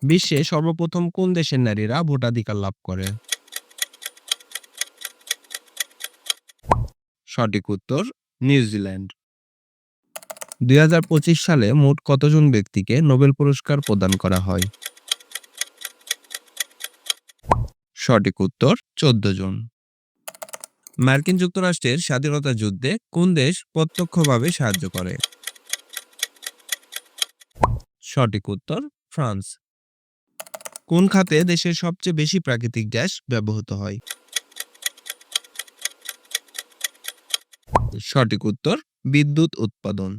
বিশ্বে সর্বপ্রথম কোন দেশের নারীরা ভোটাধিকার লাভ করে? সঠিক উত্তর নিউজিল্যান্ড। ২০২৫ সালে মোট কতজন ব্যক্তিকে নোবেল পুরস্কার প্রদান করা হয়? সঠিক উত্তর ১৪ জন। মার্কিন যুক্তরাষ্ট্রের স্বাধীনতা যুদ্ধে কোন দেশ প্রত্যক্ষভাবে সাহায্য করে? সঠিক উত্তর ফ্রান্স। কোন খাতে দেশের সবচেয়ে বেশি প্রাকৃতিক গ্যাস ব্যবহৃত হয়? সঠিক উত্তর বিদ্যুৎ উৎপাদন।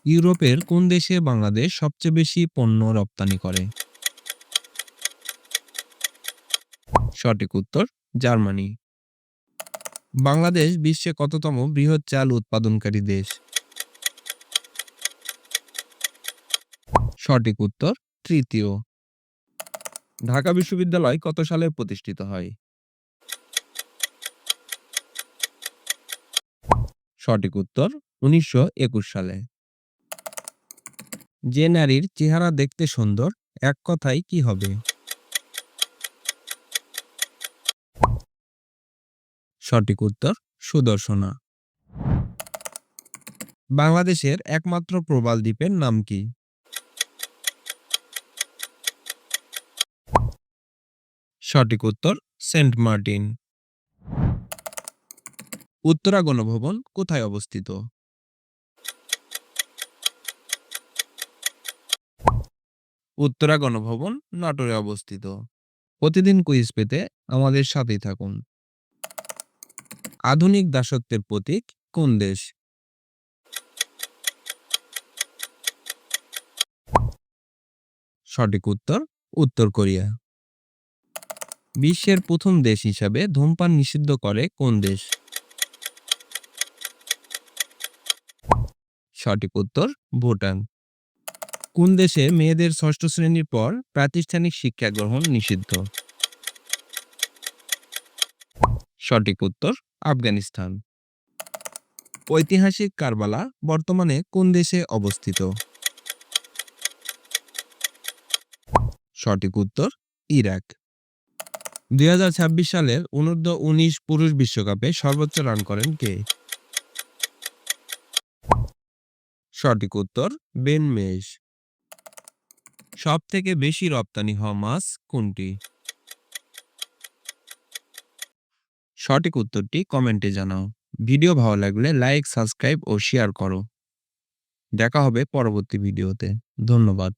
ইউরোপের কোন দেশে বাংলাদেশ সবচেয়ে বেশি পণ্য রপ্তানি করে? সঠিক উত্তর জার্মানি। বাংলাদেশ বিশ্বে কততম বৃহৎ চাল উৎপাদনকারী দেশ? সঠিক উত্তর তৃতীয়। ঢাকা বিশ্ববিদ্যালয় কত সালে প্রতিষ্ঠিত হয়? সঠিক উত্তর ১৯২১ সালে। যে নারীর চেহারা দেখতে সুন্দর, এক কথায় কি হবে? সঠিক উত্তর সুদর্শনা। বাংলাদেশের একমাত্র প্রবাল দ্বীপের নাম কি? সঠিক উত্তর সেন্ট মার্টিন। উত্তরা গণভবন কোথায় অবস্থিত? উত্তরা গণভবন নাটোরে অবস্থিত। প্রতিদিন কুইজ পেতে আমাদের সাথেই থাকুন। আধুনিক দাসত্বের প্রতীক কোন দেশ? সঠিক উত্তর উত্তর কোরিয়া। বিশ্বের প্রথম দেশ হিসাবে ধূমপান নিষিদ্ধ করে কোন দেশ? সঠিক উত্তর ভুটান। কোন দেশে মেয়েদের ষষ্ঠ শ্রেণীর পর প্রাতিষ্ঠানিক শিক্ষা গ্রহণ নিষিদ্ধ? সঠিক উত্তর আফগানিস্তান। ঐতিহাসিক কারবালা বর্তমানে কোন দেশে অবস্থিত? সঠিক উত্তর ইরাক। ২০২৬ সালের অনূর্ধ্ব-১৯ পুরুষ বিশ্বকাপে সর্বোচ্চ রান করেন কে? সঠিক উত্তর বেন মেস। সব থেকে বেশি রপ্তানি হওয়া মাছ কোনটি? সঠিক উত্তরটি কমেন্টে জানাও। ভিডিও ভালো লাগলে লাইক, সাবস্ক্রাইব ও শেয়ার করো। দেখা হবে পরবর্তী ভিডিওতে। ধন্যবাদ।